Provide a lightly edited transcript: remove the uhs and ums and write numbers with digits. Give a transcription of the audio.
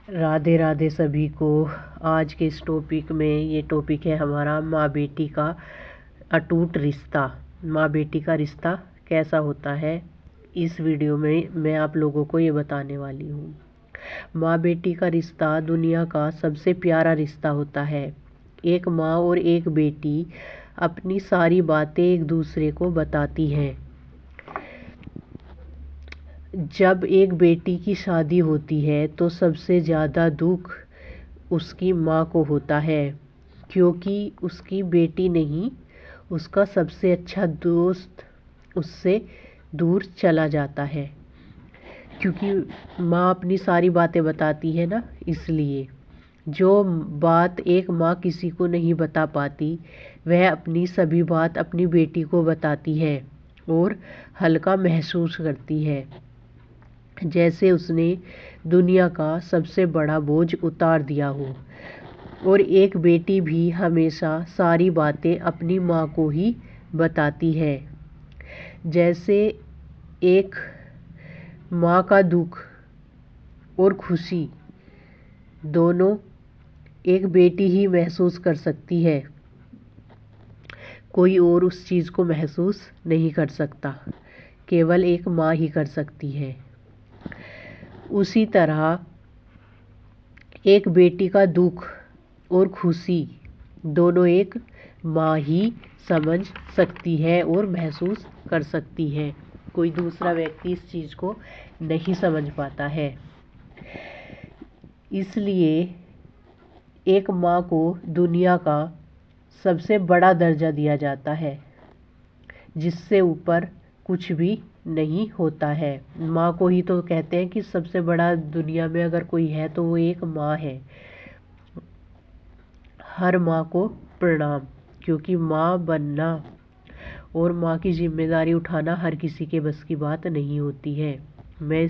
राधे राधे सभी को। आज के इस टॉपिक में ये टॉपिक है हमारा माँ बेटी का अटूट रिश्ता। माँ बेटी का रिश्ता कैसा होता है, इस वीडियो में मैं आप लोगों को ये बताने वाली हूँ। माँ बेटी का रिश्ता दुनिया का सबसे प्यारा रिश्ता होता है। एक माँ और एक बेटी अपनी सारी बातें एक दूसरे को बताती हैं। जब एक बेटी की शादी होती है तो सबसे ज़्यादा दुख उसकी माँ को होता है, क्योंकि उसकी बेटी नहीं, उसका सबसे अच्छा दोस्त उससे दूर चला जाता है। क्योंकि माँ अपनी सारी बातें बताती है ना, इसलिए जो बात एक माँ किसी को नहीं बता पाती, वह अपनी सभी बात अपनी बेटी को बताती है और हल्का महसूस करती है, जैसे उसने दुनिया का सबसे बड़ा बोझ उतार दिया हो। और एक बेटी भी हमेशा सारी बातें अपनी माँ को ही बताती है। जैसे एक माँ का दुख और खुशी दोनों एक बेटी ही महसूस कर सकती है, कोई और उस चीज़ को महसूस नहीं कर सकता, केवल एक माँ ही कर सकती है। उसी तरह एक बेटी का दुख और खुशी दोनों एक माँ ही समझ सकती है और महसूस कर सकती है। कोई दूसरा व्यक्ति इस चीज़ को नहीं समझ पाता है। इसलिए एक माँ को दुनिया का सबसे बड़ा दर्जा दिया जाता है, जिससे ऊपर कुछ भी नहीं होता है। माँ को ही तो कहते हैं कि सबसे बड़ा दुनिया में अगर कोई है तो वो एक माँ है। हर माँ को प्रणाम, क्योंकि माँ बनना और माँ की जिम्मेदारी उठाना हर किसी के बस की बात नहीं होती है। मैं